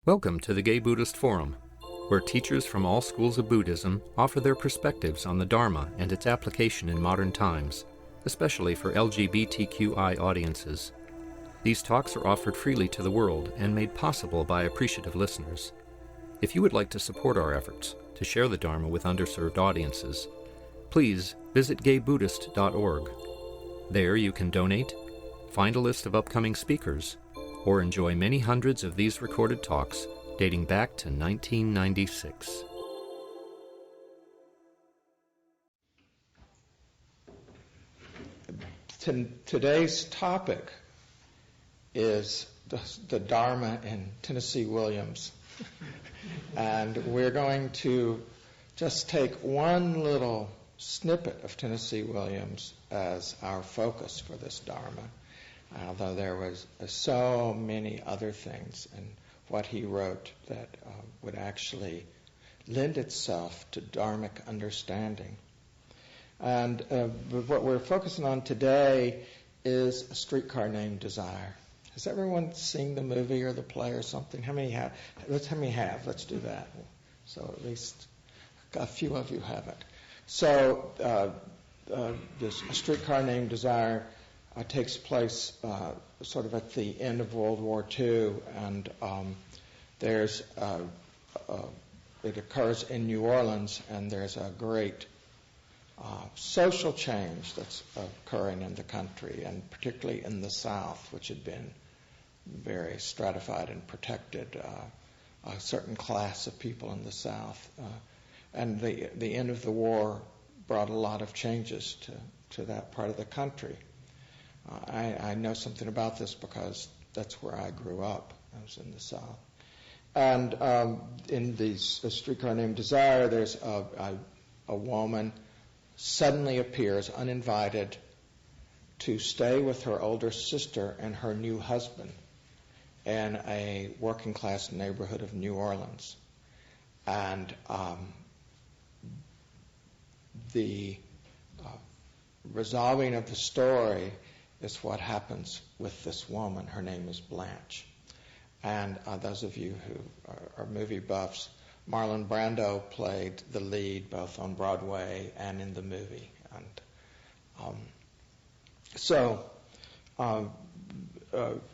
Welcome to the Gay Buddhist Forum, where teachers from all schools of Buddhism offer their perspectives on the Dharma and its application in modern times, especially for LGBTQI audiences. These talks are offered freely to the world and made possible by appreciative listeners. If you would like to support our efforts to share the Dharma with underserved audiences, please visit gaybuddhist.org. There you can donate, find a list of upcoming speakers, or enjoy many hundreds of these recorded talks dating back to 1996. Today's topic is the Dharma in Tennessee Williams. And we're going to just take one little snippet of Tennessee Williams as our focus for this Dharma, although there was so many other things in what he wrote that would actually lend itself to Dharmic understanding. And what we're focusing on today is A Streetcar Named Desire. Has everyone seen the movie or the play or something? How many have? Let's do that. So at least a few of you haven't. So this A Streetcar Named Desire takes place sort of at the end of World War II, and it occurs in New Orleans, and there's a great social change that's occurring in the country, and particularly in the South, which had been very stratified and protected, a certain class of people in the South. And the end of the war brought a lot of changes to that part of the country. I know something about this because that's where I grew up. I was in the South. And in A Streetcar Named Desire, there's a woman suddenly appears uninvited to stay with her older sister and her new husband in a working class neighborhood of New Orleans. And the resolving of the story is what happens with this woman. Her name is Blanche. And those of you who are movie buffs, Marlon Brando played the lead both on Broadway and in the movie. And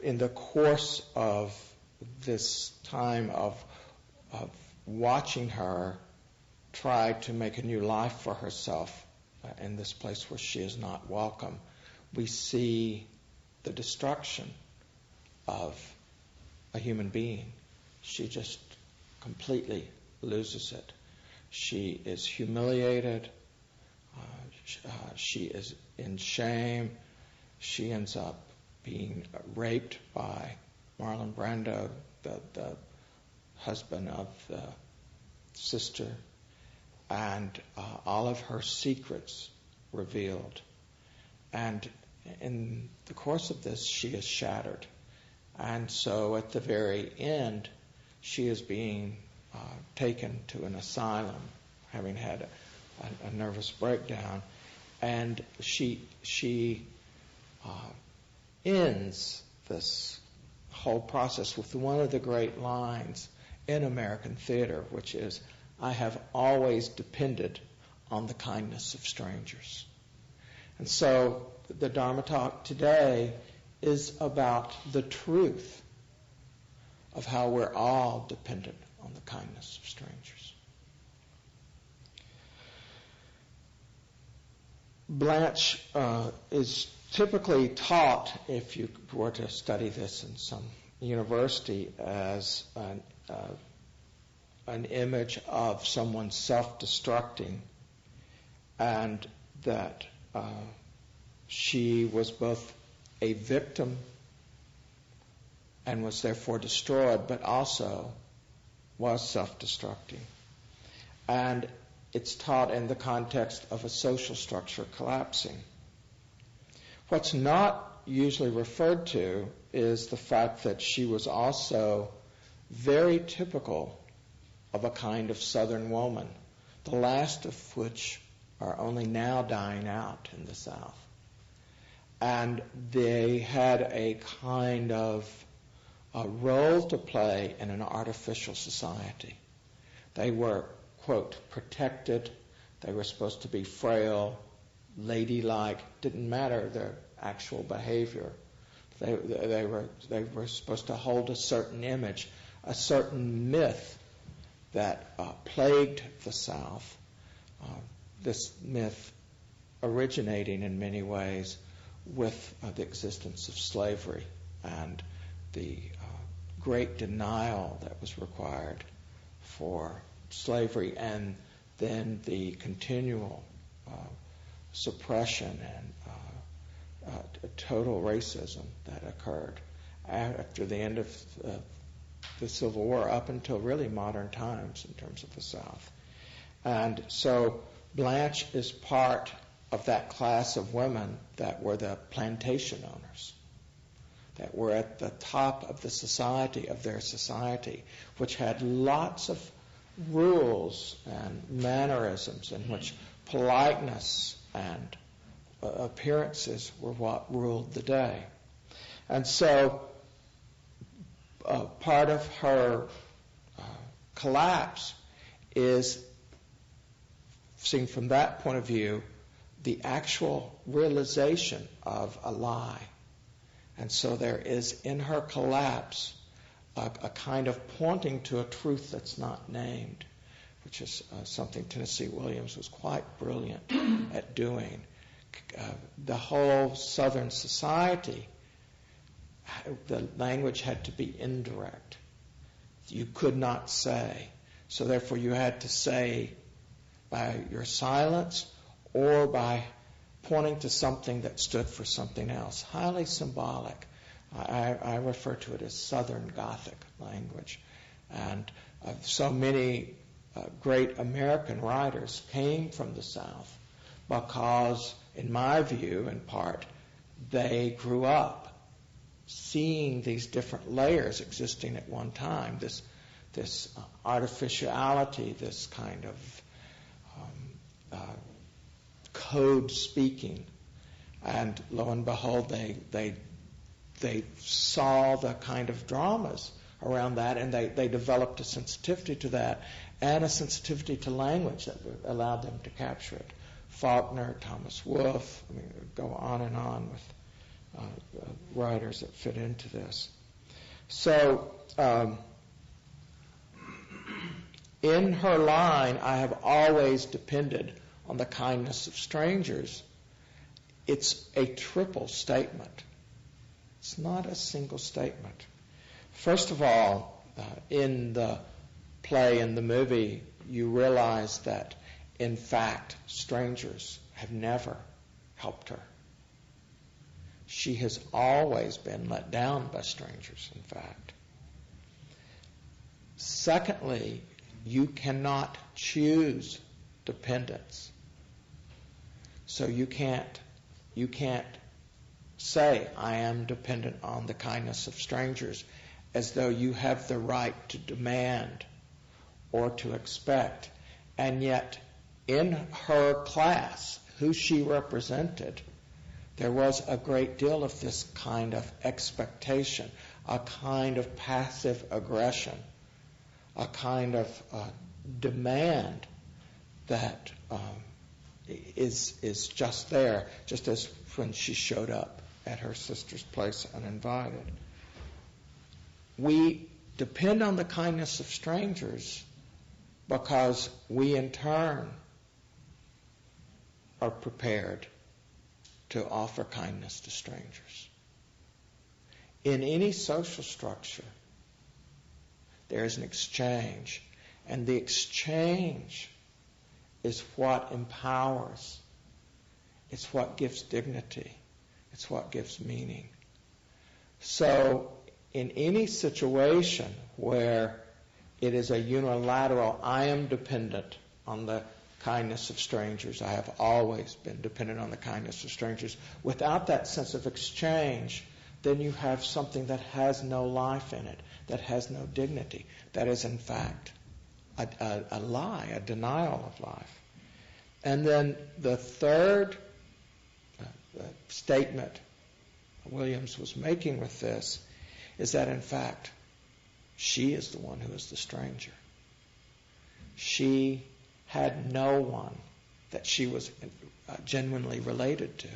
in the course of this time of watching her try to make a new life for herself in this place where she is not welcome, we see the destruction of a human being. She just completely loses it. She is humiliated. She is in shame. She ends up being raped by Marlon Brando, the husband of the sister, and all of her secrets revealed. And in the course of this, she is shattered. And so at the very end, she is being taken to an asylum, having had a nervous breakdown. And she ends this whole process with one of the great lines in American theater, which is, "I have always depended on the kindness of strangers." And so the Dharma talk today is about the truth of how we're all dependent on the kindness of strangers. Blanche is typically taught, if you were to study this in some university, as an image of someone self-destructing, and that she was both a victim and was therefore destroyed, but also was self-destructing. And it's taught in the context of a social structure collapsing. What's not usually referred to is the fact that she was also very typical of a kind of Southern woman, the last of which are only now dying out in the South. And they had a kind of a role to play in an artificial society. They were, quote, protected. They were supposed to be frail, ladylike. Didn't matter their actual behavior. They were supposed to hold a certain image, a certain myth that plagued the South. This myth originating in many ways with the existence of slavery and the great denial that was required for slavery, and then the continual suppression and total racism that occurred after the end of the Civil War up until really modern times in terms of the South. And so Blanche is part of that class of women that were the plantation owners, that were at the top of the society, of their society, which had lots of rules and mannerisms in which politeness and appearances were what ruled the day. And so part of her collapse is, seen from that point of view, the actual realization of a lie. And so there is in her collapse a kind of pointing to a truth that's not named, which is something Tennessee Williams was quite brilliant at doing. The whole Southern society, the language had to be indirect. You could not say. So therefore you had to say by your silence or by pointing to something that stood for something else. Highly symbolic. I refer to it as Southern Gothic language. And so many great American writers came from the South because, in my view, in part, they grew up seeing these different layers existing at one time, this artificiality, this kind of code speaking. And lo and behold, they saw the kind of dramas around that, and they developed a sensitivity to that and a sensitivity to language that allowed them to capture it. Faulkner, Thomas Wolfe, go on and on with writers that fit into this. So in her line, I have always depended on the kindness of strangers. It's a triple statement. It's not a single statement. First of all, in the play, in the movie, you realize that, in fact, strangers have never helped her. She has always been let down by strangers, in fact. Secondly, you cannot choose dependence. So you can't say, I am dependent on the kindness of strangers, as though you have the right to demand or to expect. And yet, in her class, who she represented, there was a great deal of this kind of expectation, a kind of passive aggression, a kind of demand that is just there, just as when she showed up at her sister's place uninvited. We depend on the kindness of strangers because we in turn are prepared to offer kindness to strangers. In any social structure, there is an exchange, and the exchange is what empowers. It's what gives dignity. It's what gives meaning. So, in any situation where it is a unilateral, I am dependent on the kindness of strangers, I have always been dependent on the kindness of strangers, without that sense of exchange, then you have something that has no life in it, that has no dignity, that is in fact a lie, a denial of life. And then the third statement Williams was making with this is that in fact, she is the one who is the stranger. She had no one that she was genuinely related to.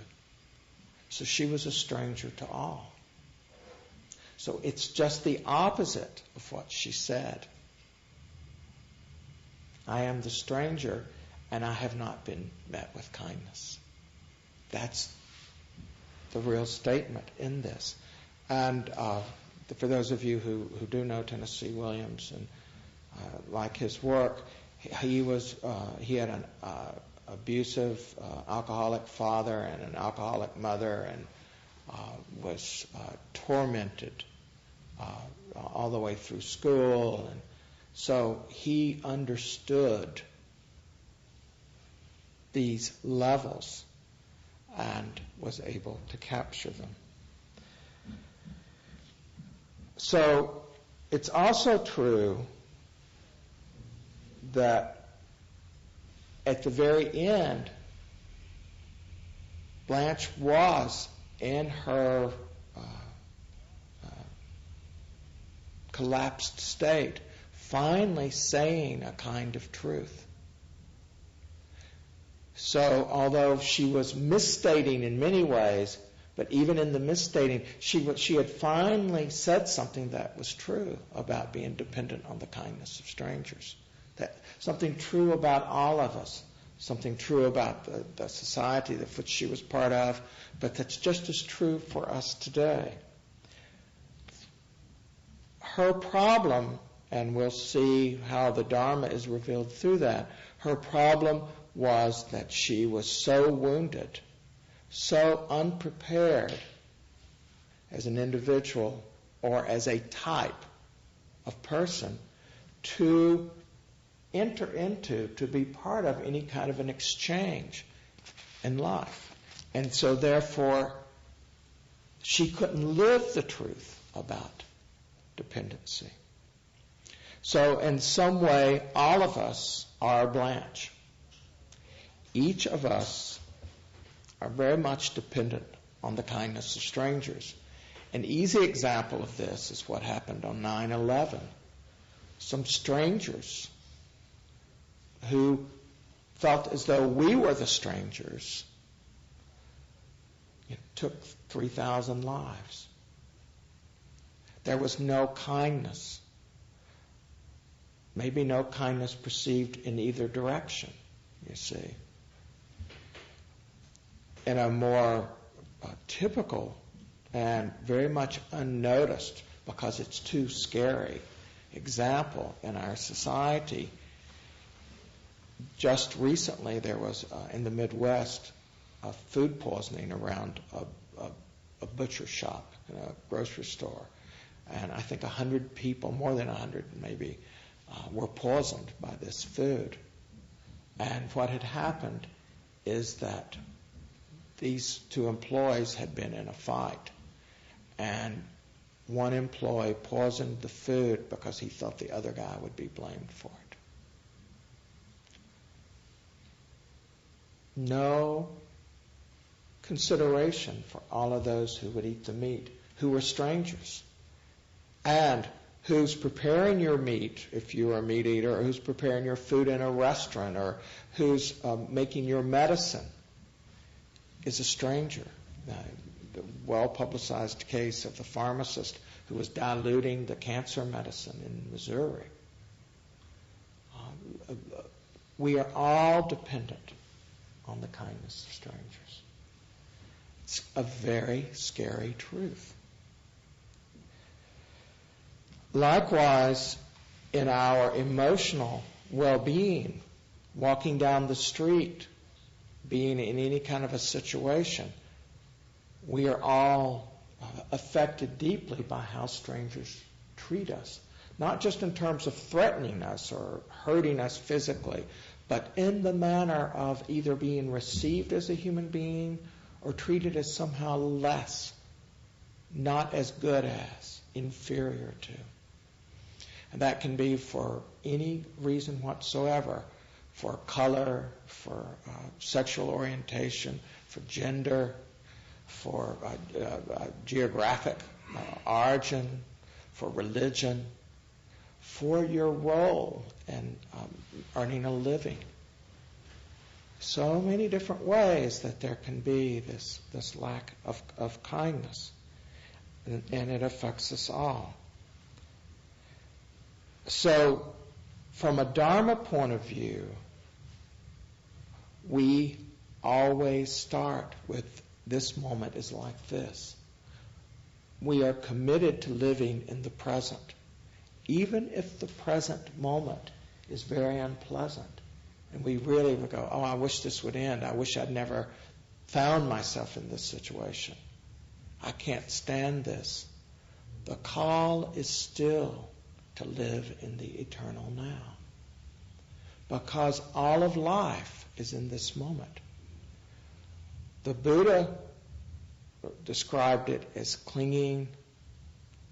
So she was a stranger to all. So it's just the opposite of what she said. I am the stranger, and I have not been met with kindness. That's the real statement in this. And for those of you who do know Tennessee Williams and like his work, he had an abusive alcoholic father and an alcoholic mother, and was tormented all the way through school. And so he understood these levels and was able to capture them. So it's also true that at the very end, Blanche was in her collapsed state, finally saying a kind of truth. So although she was misstating in many ways, but even in the misstating, she had finally said something that was true about being dependent on the kindness of strangers. That something true about all of us, something true about the society of which she was part of, but that's just as true for us today. Her problem, and we'll see how the Dharma is revealed through that, her problem was that she was so wounded, so unprepared as an individual or as a type of person to enter into, to be part of any kind of an exchange in life. And so therefore, she couldn't live the truth about dependency. So in some way, all of us are Blanche. Each of us are very much dependent on the kindness of strangers. An easy example of this is what happened on 9/11. Some strangers who felt as though we were the strangers took 3,000 lives. There was no kindness. Maybe no kindness perceived in either direction, you see. In a more typical and very much unnoticed, because it's too scary, example in our society, just recently there was in the Midwest a food poisoning around a butcher shop in a grocery store. And I think 100 people, more than 100 maybe, were poisoned by this food. And what had happened is that these two employees had been in a fight. And one employee poisoned the food because he thought the other guy would be blamed for it. No consideration for all of those who would eat the meat, who were strangers. And who's preparing your meat, if you're a meat eater, or who's preparing your food in a restaurant, or who's making your medicine, is a stranger. The well-publicized case of the pharmacist who was diluting the cancer medicine in Missouri. We are all dependent on the kindness of strangers. It's a very scary truth. Likewise, in our emotional well-being, walking down the street, being in any kind of a situation, we are all affected deeply by how strangers treat us. Not just in terms of threatening us or hurting us physically, but in the manner of either being received as a human being or treated as somehow less, not as good as, inferior to. And that can be for any reason whatsoever, for color, for sexual orientation, for gender, for geographic origin, for religion, for your role in earning a living. So many different ways that there can be this lack of kindness, and it affects us all. So, from a Dharma point of view, we always start with this moment is like this. We are committed to living in the present, even if the present moment is very unpleasant. And we really would go, oh, I wish this would end. I wish I'd never found myself in this situation. I can't stand this. The call is still to live in the eternal now. Because all of life is in this moment. The Buddha described it as clinging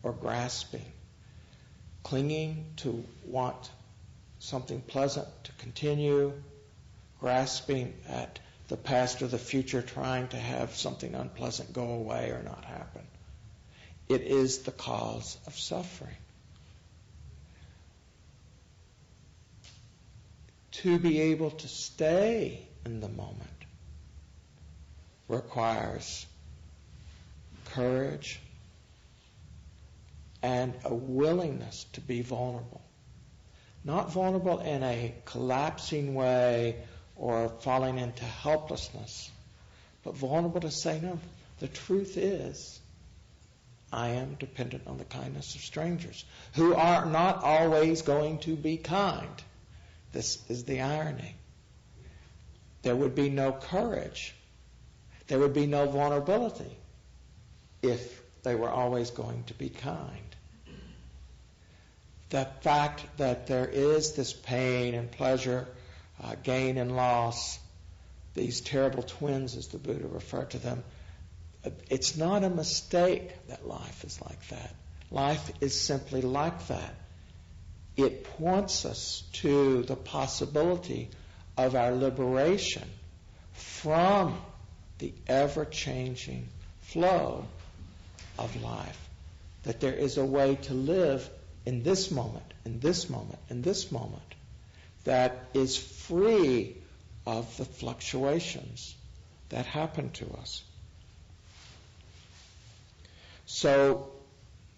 or grasping. Clinging to want something pleasant to continue, grasping at the past or the future, trying to have something unpleasant go away or not happen. It is the cause of suffering. To be able to stay in the moment requires courage and a willingness to be vulnerable. Not vulnerable in a collapsing way or falling into helplessness, but vulnerable to say, no, the truth is, I am dependent on the kindness of strangers who are not always going to be kind. This is the irony. There would be no courage. There would be no vulnerability if they were always going to be kind. The fact that there is this pain and pleasure, gain and loss, these terrible twins as the Buddha referred to them, it's not a mistake that life is like that. Life is simply like that. It points us to the possibility of our liberation from the ever-changing flow of life. That there is a way to live in this moment, in this moment, in this moment, that is free of the fluctuations that happen to us. So,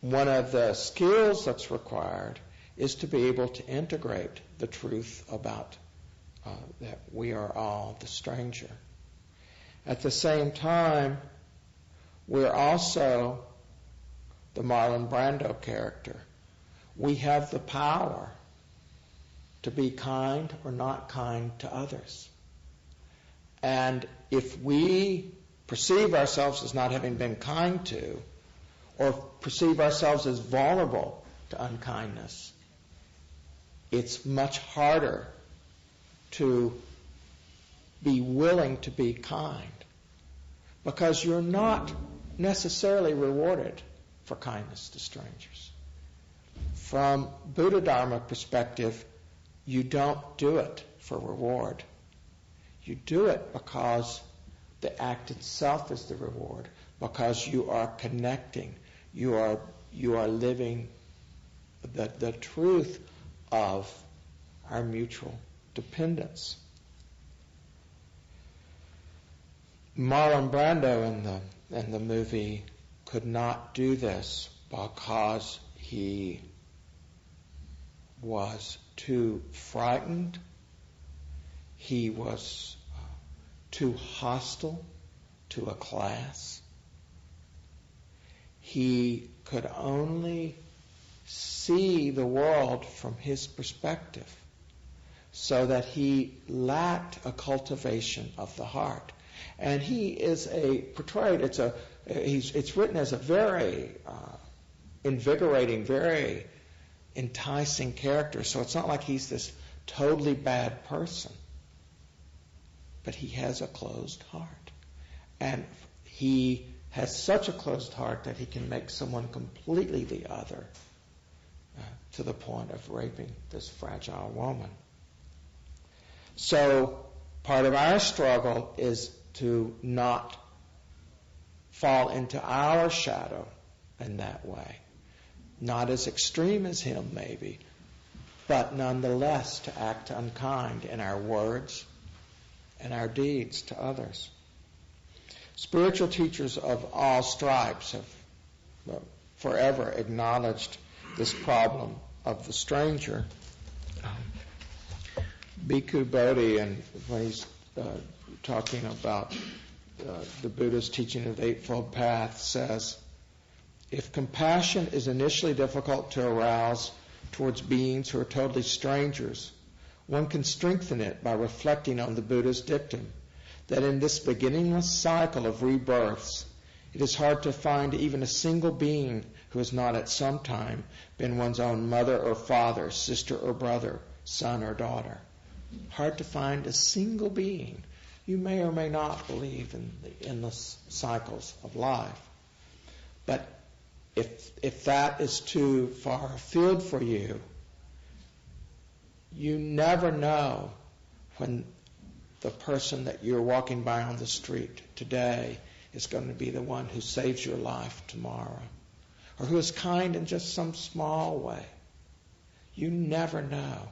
one of the skills that's required is to be able to integrate the truth about that we are all the stranger. At the same time, we're also the Marlon Brando character. We have the power to be kind or not kind to others. And if we perceive ourselves as not having been kind to, or perceive ourselves as vulnerable to unkindness, it's much harder to be willing to be kind, because you're not necessarily rewarded for kindness to strangers. From Buddha Dharma perspective, you don't do it for reward. You do it because the act itself is the reward, because you are connecting, you are living the truth of our mutual dependence. Marlon Brando in the movie could not do this because he was too frightened. He was too hostile to a class. He could only see the world from his perspective, so that he lacked a cultivation of the heart. And he is portrayed. It's written as a very invigorating, very enticing character. So it's not like he's this totally bad person, but he has a closed heart, and he has such a closed heart that he can make someone completely the other, to the point of raping this fragile woman. So part of our struggle is to not fall into our shadow in that way. Not as extreme as him, maybe, but nonetheless to act unkind in our words and our deeds to others. Spiritual teachers of all stripes have forever acknowledged this problem of the stranger. Bhikkhu Bodhi, and when he's talking about the Buddha's teaching of the Eightfold Path, says, if compassion is initially difficult to arouse towards beings who are totally strangers, one can strengthen it by reflecting on the Buddha's dictum that in this beginningless cycle of rebirths, it is hard to find even a single being who has not at some time been one's own mother or father, sister or brother, son or daughter. Hard to find a single being. You may or may not believe in the endless cycles of life. But if that is too far afield for you, you never know when the person that you're walking by on the street today is going to be the one who saves your life tomorrow, or who is kind in just some small way. You never know.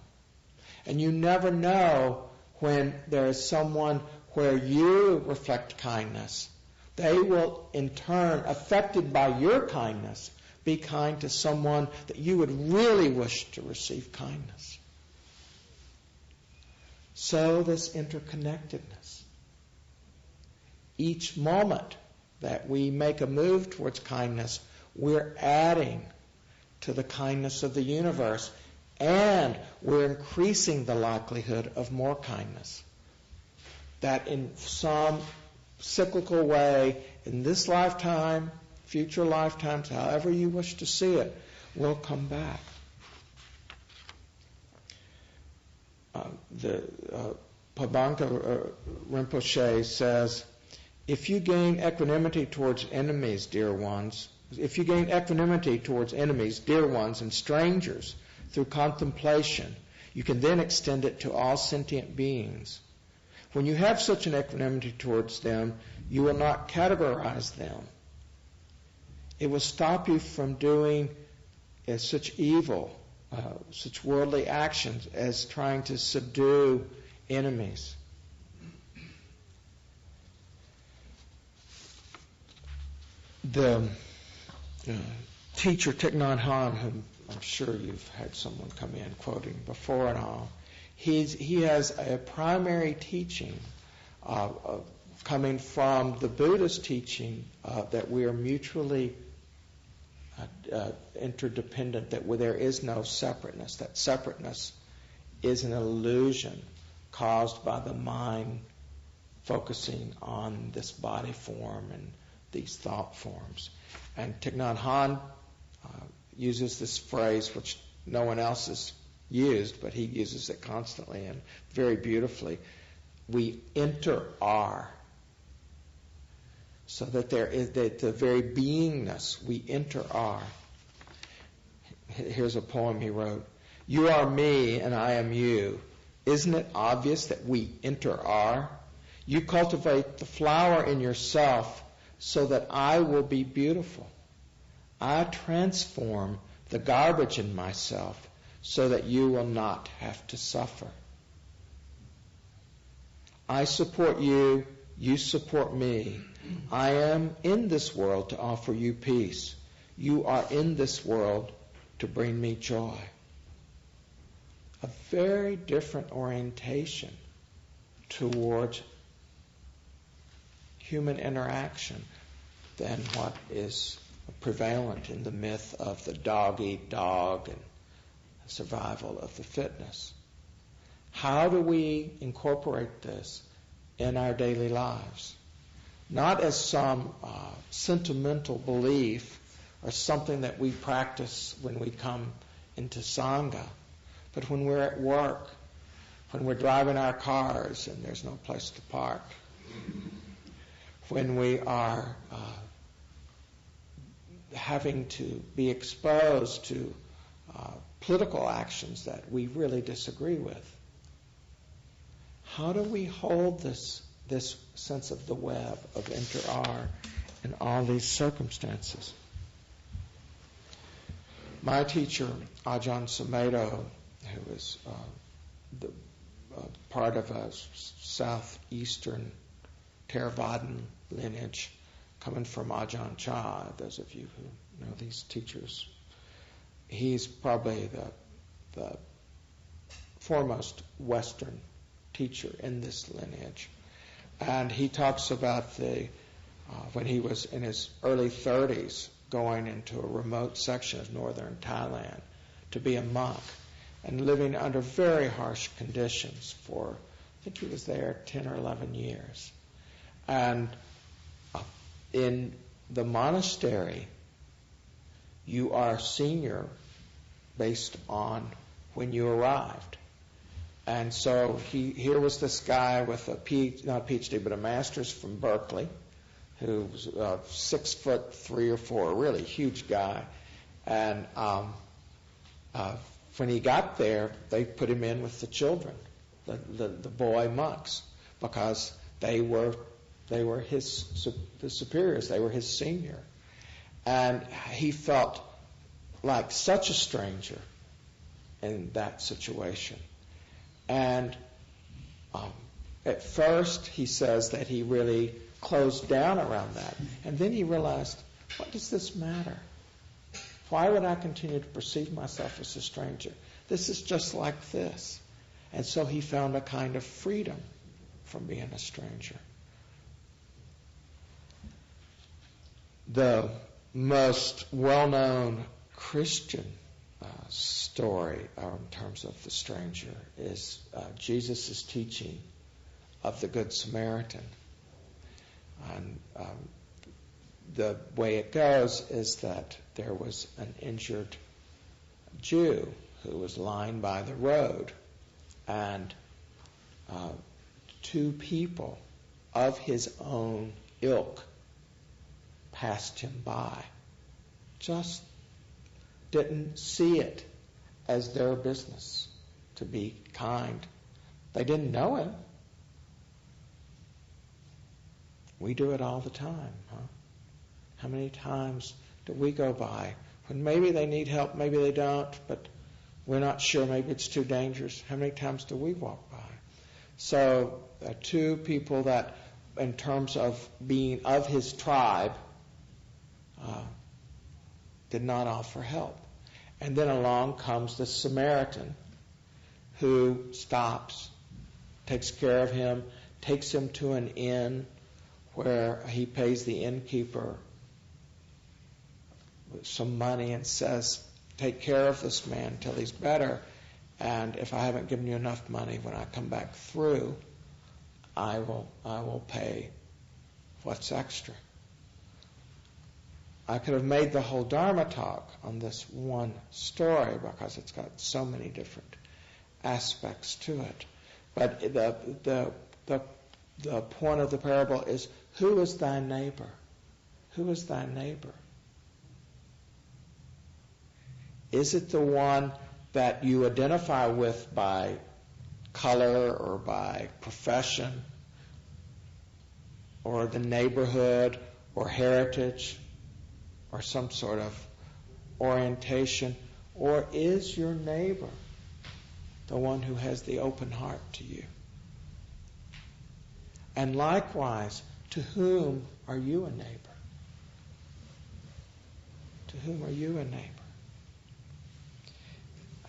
And you never know when there is someone where you reflect kindness. They will, in turn, affected by your kindness, be kind to someone that you would really wish to receive kindness. So this interconnectedness. Each moment that we make a move towards kindness, we're adding to the kindness of the universe, and we're increasing the likelihood of more kindness. That in some cyclical way, in this lifetime, future lifetimes, however you wish to see it, will come back. Pabanga Rinpoche says, if you gain equanimity towards enemies, dear ones, and strangers through contemplation, you can then extend it to all sentient beings. When you have such an equanimity towards them, you will not categorize them. It will stop you from doing such evil, such worldly actions as trying to subdue enemies. The teacher Thich Nhat Hanh, whom I'm sure you've had someone come in quoting before and all, he has a primary teaching coming from the Buddhist teaching that we are mutually interdependent, that there is no separateness, that separateness is an illusion caused by the mind focusing on this body form and these thought forms. And Thich Nhat Hanh uses this phrase, which no one else has used, but he uses it constantly and very beautifully. We inter-are. So that there is the very beingness, we inter-are. Here's a poem he wrote. You are me and I am you. Isn't it obvious that we inter-are? You cultivate the flower in yourself so that I will be beautiful. I transform the garbage in myself so that you will not have to suffer. I support you, you support me. I am in this world to offer you peace. You are in this world to bring me joy. A very different orientation towards human interaction than what is prevalent in the myth of the dog-eat-dog and survival of the fitness. How do we incorporate this in our daily lives? Not as some sentimental belief or something that we practice when we come into Sangha, but when we're at work, when we're driving our cars and there's no place to park, when we are having to be exposed to political actions that we really disagree with. How do we hold this sense of the web of inter-are in all these circumstances? My teacher, Ajahn Sumedho, who is part of a southeastern Theravadan lineage, coming from Ajahn Chah, those of you who know these teachers, he's probably the foremost Western teacher in this lineage. And he talks about when he was in his early 30s, going into a remote section of northern Thailand to be a monk and living under very harsh conditions for, I think he was there 10 or 11 years. And in the monastery, you are senior based on when you arrived. And so here was this guy with not a PhD, but a master's from Berkeley, who was 6'3" or 4", a really huge guy. And when he got there, they put him in with the children, the boy monks, because they were the superiors. They were his senior, and he felt like such a stranger in that situation. And at first, he says that he really closed down around that. And then he realized, what does this matter? Why would I continue to perceive myself as a stranger? This is just like this. And so he found a kind of freedom from being a stranger. The most well-known Christian story in terms of the stranger is Jesus' teaching of the Good Samaritan. And the way it goes is that there was an injured Jew who was lying by the road, and two people of his own ilk passed him by. Just didn't see it as their business to be kind. They didn't know him. We do it all the time, huh? How many times do we go by when maybe they need help, maybe they don't, but we're not sure, maybe it's too dangerous? How many times do we walk by? So two people that, in terms of being of his tribe, did not offer help. And then along comes the Samaritan, who stops, takes care of him, takes him to an inn where he pays the innkeeper some money and says, take care of this man till he's better, and if I haven't given you enough money when I come back through, I will pay what's extra. I could have made the whole Dharma talk on this one story because it's got so many different aspects to it. But the point of the parable is, who is thy neighbor? Who is thy neighbor? Is it the one that you identify with by color or by profession or the neighborhood or heritage or some sort of orientation? Or is your neighbor the one who has the open heart to you? And likewise, to whom are you a neighbor? To whom are you a neighbor?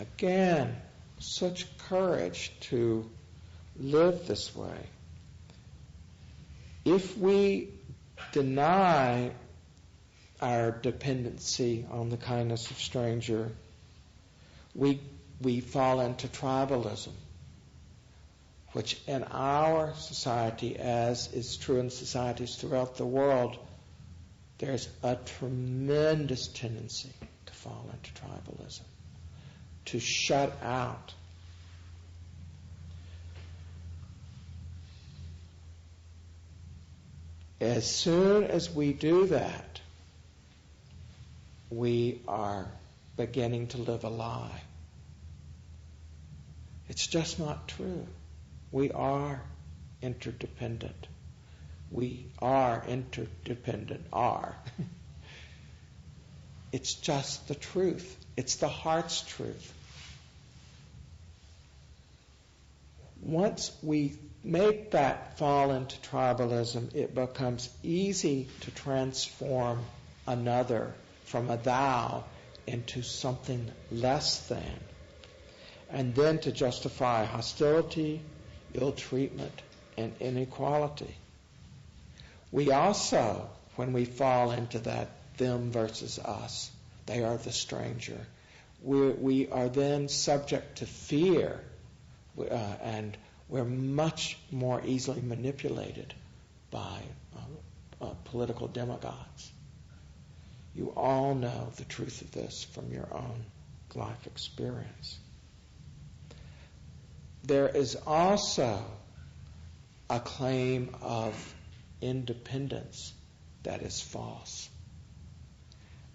Again, such courage to live this way. If we deny our dependency on the kindness of stranger, we fall into tribalism, which in our society, as is true in societies throughout the world, there's a tremendous tendency to fall into tribalism, to shut out. As soon as we do that, we are beginning to live a lie. It's just not true. We are interdependent. We are interdependent. It's just the truth. It's the heart's truth. Once we make that fall into tribalism, it becomes easy to transform another from a thou into something less than, and then to justify hostility, ill treatment, and inequality. We also, when we fall into that them versus us, they are the stranger, we are then subject to fear, and we're much more easily manipulated by political demagogues. You all know the truth of this from your own life experience. There is also a claim of independence that is false,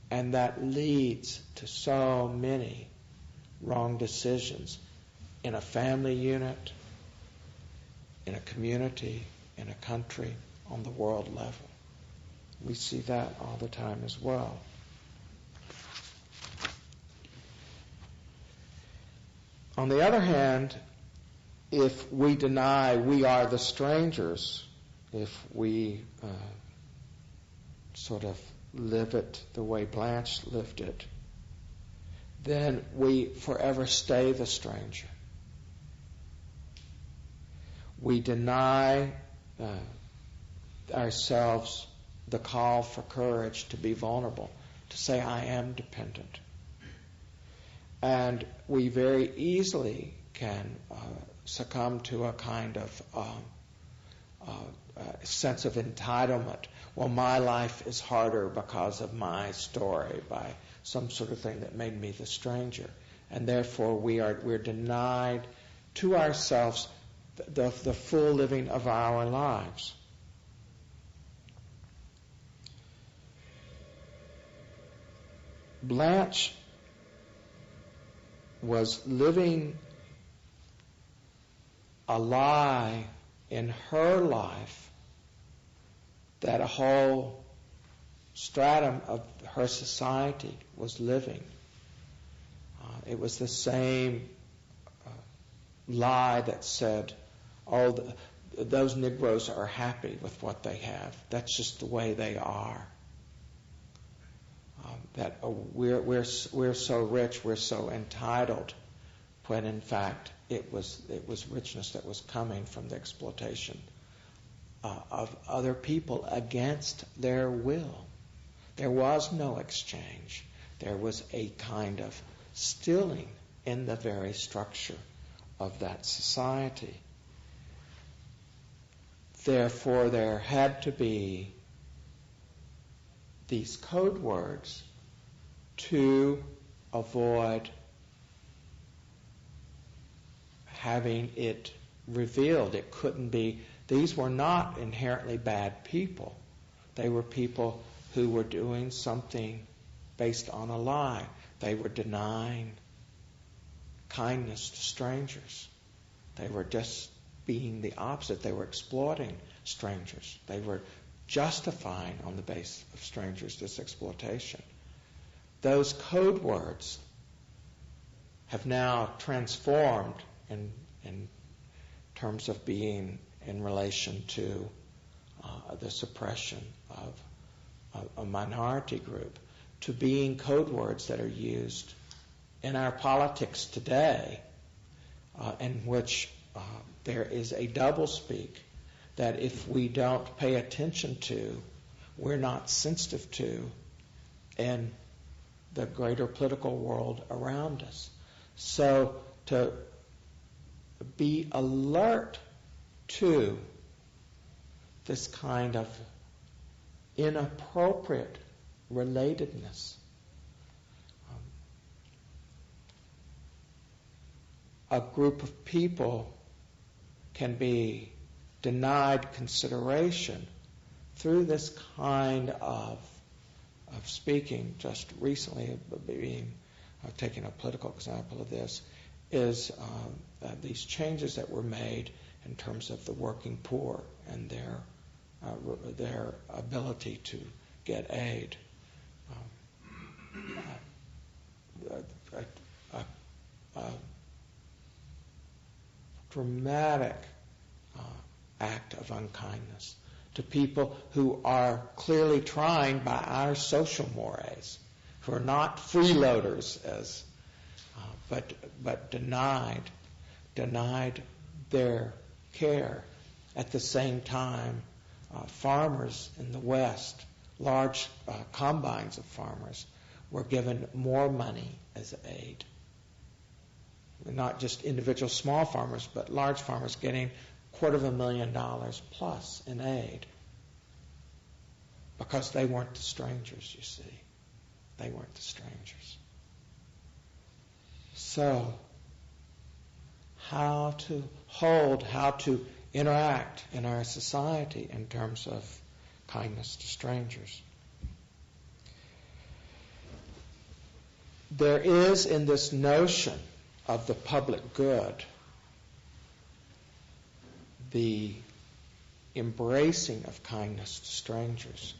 and that leads to so many wrong decisions in a family unit, in a community, in a country, on the world level. We see that all the time as well. On the other hand, if we deny we are the strangers, if we sort of live it the way Blanche lived it, then we forever stay the stranger. We deny ourselves the call for courage to be vulnerable, to say, I am dependent. And we very easily can succumb to a kind of sense of entitlement. Well, my life is harder because of my story, by some sort of thing that made me the stranger. And therefore we're denied to ourselves the full living of our lives. Blanche was living a lie in her life that a whole stratum of her society was living. It was the same lie that said, oh, those Negroes are happy with what they have. That's just the way they are. That we're so rich, we're so entitled, when in fact it was richness that was coming from the exploitation of other people against their will. There was no exchange. There was a kind of stilling in the very structure of that society. Therefore, there had to be these code words to avoid having it revealed. It couldn't be. These were not inherently bad people. They were people who were doing something based on a lie. They were denying kindness to strangers. They were just being the opposite. They were exploiting strangers. They were justifying on the basis of strangers this exploitation. Those code words have now transformed in terms of being in relation to the suppression of a minority group, to being code words that are used in our politics today, in which there is a doublespeak that if we don't pay attention to, we're not sensitive to in the greater political world around us. So to be alert to this kind of inappropriate relatedness. A group of people can be denied consideration through this kind of speaking. Just recently, taking a political example of this, is these changes that were made in terms of the working poor and their ability to get aid. a dramatic act of unkindness to people who are clearly trying by our social mores, who are not freeloaders, but denied their care. At the same time, farmers in the West, large combines of farmers, were given more money as aid. Not just individual small farmers, but large farmers getting $250,000 plus in aid. Because they weren't the strangers, you see. They weren't the strangers. So, how to interact in our society in terms of kindness to strangers. There is in this notion of the public good the embracing of kindness to strangers.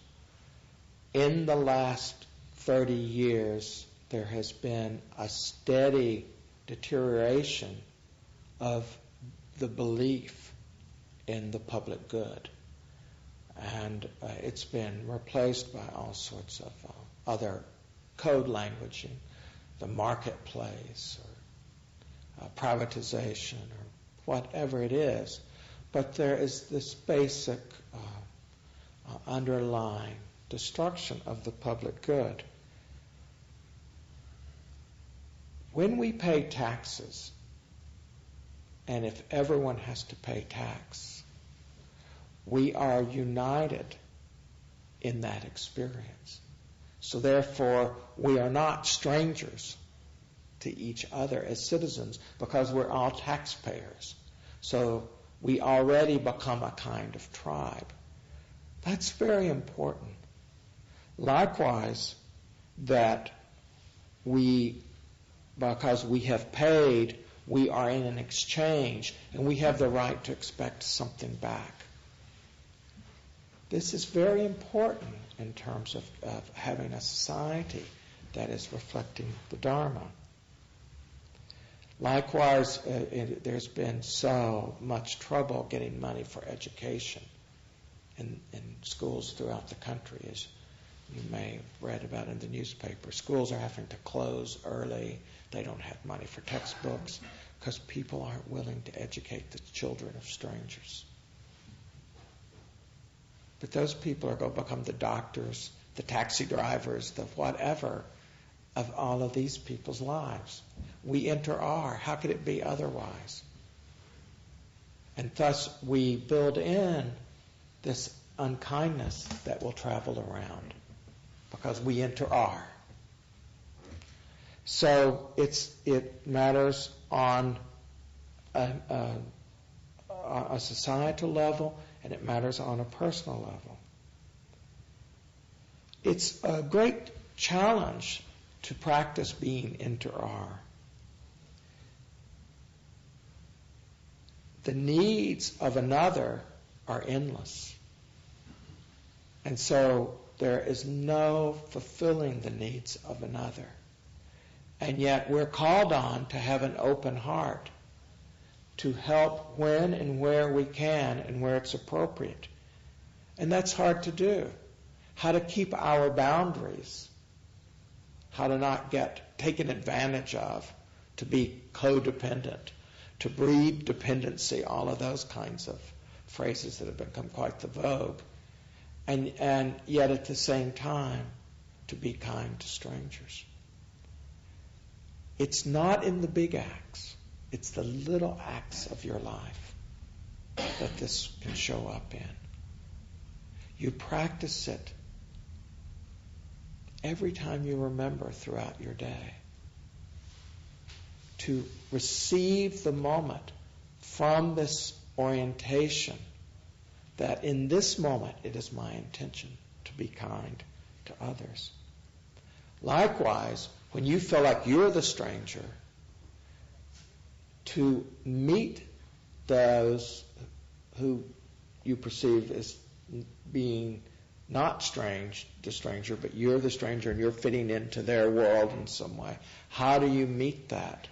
In the last 30 years, there has been a steady deterioration of the belief in the public good. And it's been replaced by all sorts of other code language in the marketplace or privatization or whatever it is. But there is this basic underlying destruction of the public good. When we pay taxes, and if everyone has to pay tax, we are united in that experience. So therefore, we are not strangers to each other as citizens because we're all taxpayers. So we already become a kind of tribe. That's very important. Likewise, that because we have paid, we are in an exchange, and we have the right to expect something back. This is very important in terms of having a society that is reflecting the Dharma. Likewise, there's been so much trouble getting money for education in schools throughout the country, as you may have read about in the newspaper. Schools are having to close early. They don't have money for textbooks because people aren't willing to educate the children of strangers. But those people are going to become the doctors, the taxi drivers, the whatever of all of these people's lives. We enter our. How could it be otherwise? And thus we build in this unkindness that will travel around because we enter our. So it matters on a societal level, and it matters on a personal level. It's a great challenge to practice being inter-our. The needs of another are endless. And so there is no fulfilling the needs of another. And yet we're called on to have an open heart, to help when and where we can and where it's appropriate. And that's hard to do. How to keep our boundaries, how to not get taken advantage of, to be codependent, to breed dependency, all of those kinds of phrases that have become quite the vogue. And yet at the same time, to be kind to strangers. It's not in the big acts. It's the little acts of your life that this can show up in. You practice it every time you remember throughout your day. To receive the moment from this orientation that in this moment it is my intention to be kind to others. Likewise, when you feel like you're the stranger, to meet those who you perceive as being not the stranger, but you're the stranger and you're fitting into their world in some way. How do you meet that?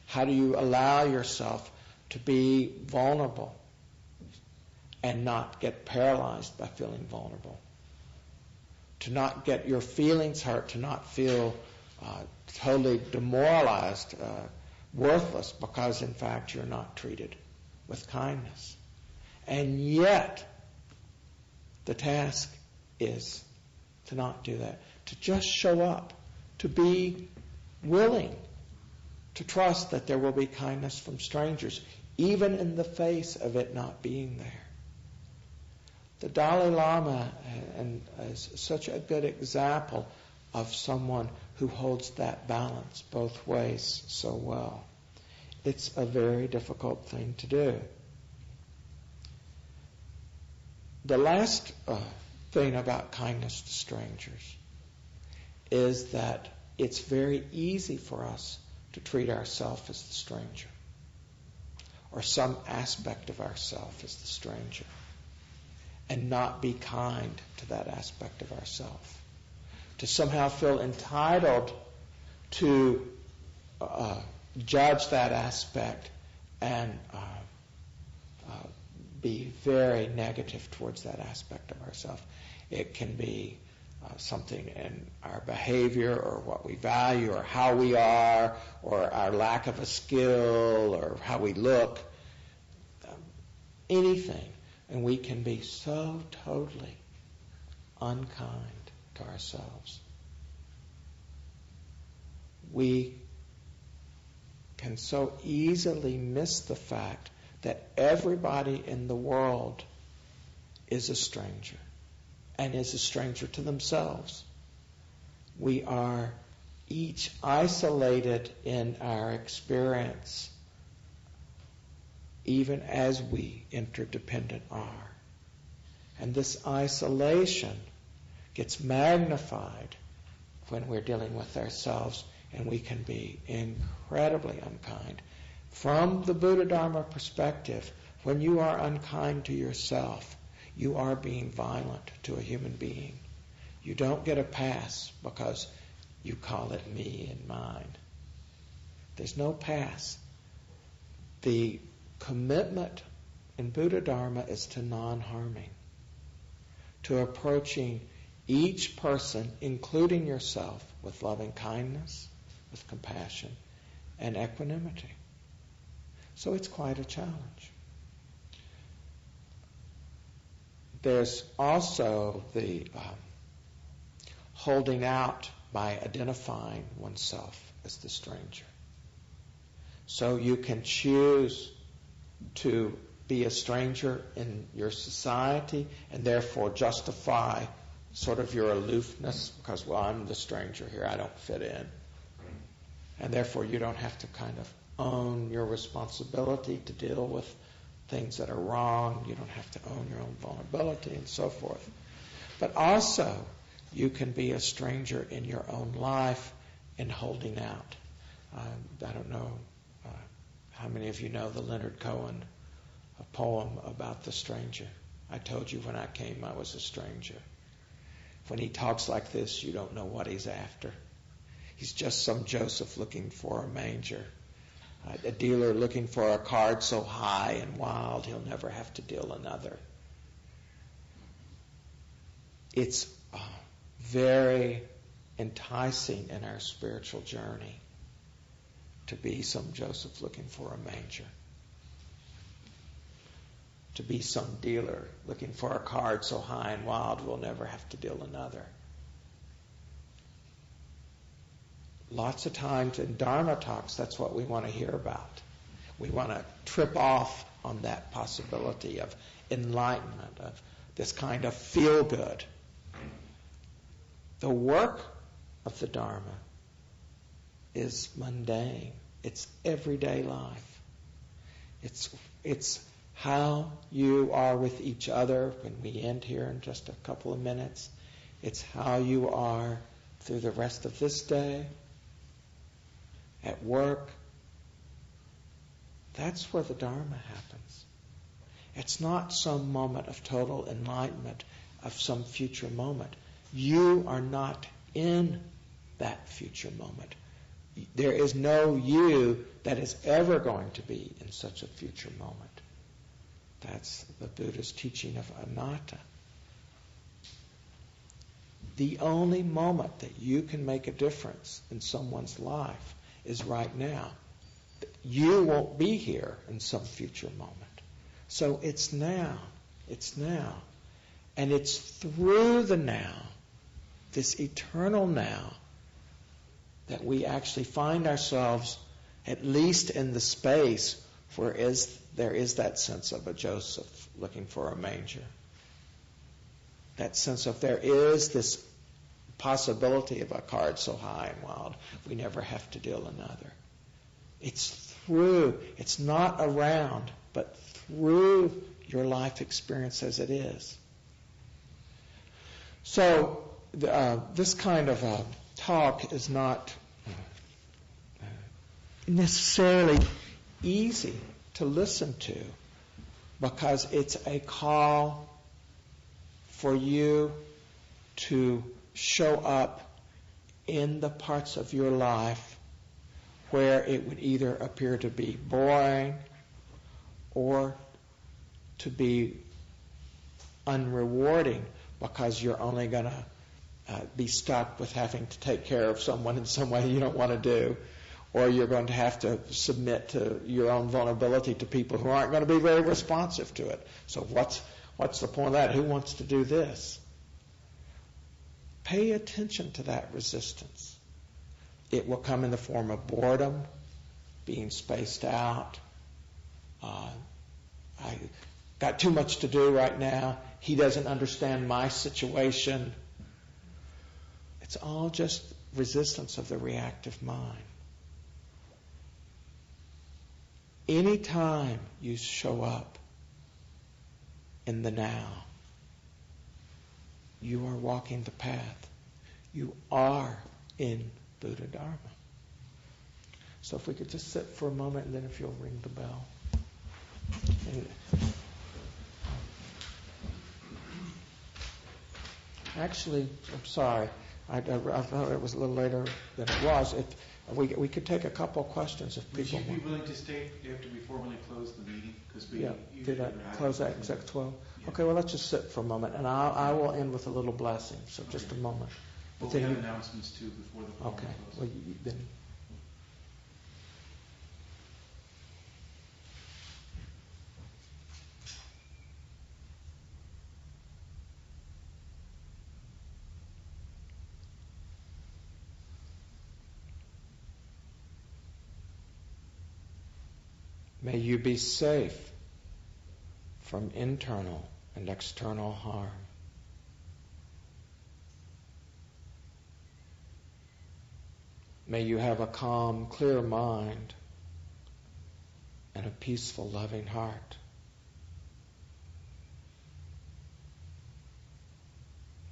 How do you allow yourself to be vulnerable and not get paralyzed by feeling vulnerable? To not get your feelings hurt, to not feel totally demoralized, worthless, because in fact you're not treated with kindness. And yet, the task is to not do that, to just show up, to be willing to trust that there will be kindness from strangers, even in the face of it not being there. The Dalai Lama is such a good example of someone who holds that balance both ways so well. It's a very difficult thing to do. The last thing about kindness to strangers is that it's very easy for us to treat ourselves as the stranger, or some aspect of ourselves as the stranger, and not be kind to that aspect of ourselves. To somehow feel entitled to judge that aspect and be very negative towards that aspect of ourselves. It can be something in our behavior or what we value or how we are or our lack of a skill or how we look. Anything. And we can be so totally unkind to ourselves. We can so easily miss the fact that everybody in the world is a stranger and is a stranger to themselves. We are each isolated in our experience, even as we interdependent are. And this isolation gets magnified when we're dealing with ourselves, and we can be incredibly unkind. From the Buddha Dharma perspective, when you are unkind to yourself, you are being violent to a human being. You don't get a pass because you call it me and mine. There's no pass. The commitment in Buddha Dharma is to non-harming, to approaching each person, including yourself, with loving kindness, with compassion, and equanimity. So it's quite a challenge. There's also the holding out by identifying oneself as the stranger. So you can choose to be a stranger in your society and therefore justify sort of your aloofness because, well, I'm the stranger here, I don't fit in. And therefore you don't have to kind of own your responsibility to deal with things that are wrong. You don't have to own your own vulnerability and so forth. But also, you can be a stranger in your own life in holding out. I don't know how many of you know the Leonard Cohen poem about the stranger. I told you when I came I was a stranger. When he talks like this, you don't know what he's after. He's just some Joseph looking for a manger. A dealer looking for a card so high and wild he'll never have to deal another. It's very enticing in our spiritual journey to be some Joseph looking for a manger. To be some dealer looking for a card so high and wild we'll never have to deal another. Lots of times in Dharma talks, that's what we want to hear about. We want to trip off on that possibility of enlightenment, of this kind of feel-good. The work of the Dharma is mundane. It's everyday life. It's how you are with each other when we end here in just a couple of minutes. It's how you are through the rest of this day, at work. That's where the Dharma happens. It's not some moment of total enlightenment of some future moment. You are not in that future moment. There is no you that is ever going to be in such a future moment. That's the Buddha's teaching of anatta. The only moment that you can make a difference in someone's life is right now. You won't be here in some future moment. So it's now. It's now. And it's through the now, this eternal now, that we actually find ourselves at least in the space where there is that sense of a Joseph looking for a manger. That sense of there is this possibility of a card so high and wild we never have to deal another. It's through, it's not around, but through your life experience as it is. So this kind of talk is not necessarily easy to listen to, because it's a call for you to show up in the parts of your life where it would either appear to be boring or to be unrewarding, because you're only going to be stuck with having to take care of someone in some way you don't want to do, or you're going to have to submit to your own vulnerability to people who aren't going to be very responsive to it. So what's the point of that? Who wants to do this? Pay attention to that resistance. It will come in the form of boredom, being spaced out. I got too much to do right now. He doesn't understand my situation. It's all just resistance of the reactive mind. Anytime you show up in the now, you are walking the path. You are in Buddha Dharma. So if we could just sit for a moment, and then if you'll ring the bell. Actually, I'm sorry. I thought it was a little later than it was. If we could take a couple of questions if people want. Would you be willing to stay after we formally close the meeting? Did I close that exact 12? Yeah. Okay, well, let's just sit for a moment, and I will end with a little blessing. So just a moment. But we have announcements too before the formal close. Well, then. May you be safe from internal and external harm. May you have a calm, clear mind and a peaceful, loving heart.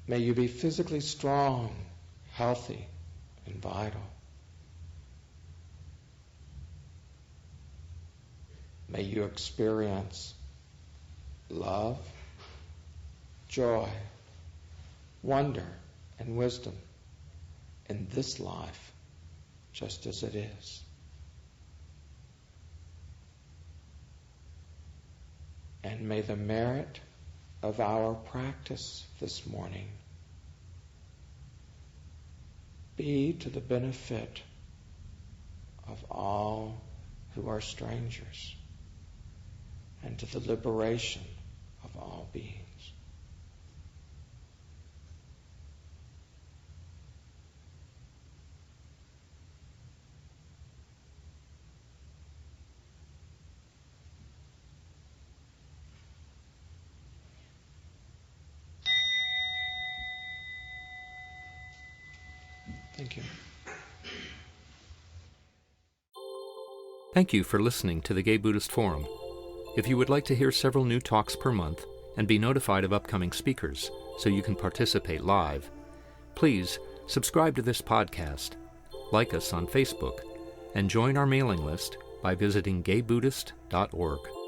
May you be physically strong, healthy, and vital. May you experience love, joy, wonder, and wisdom in this life, just as it is. And may the merit of our practice this morning be to the benefit of all who are strangers, and to the liberation of all beings. Thank you. Thank you for listening to the Gay Buddhist Forum. If you would like to hear several new talks per month and be notified of upcoming speakers so you can participate live, please subscribe to this podcast, like us on Facebook, and join our mailing list by visiting gaybuddhist.org.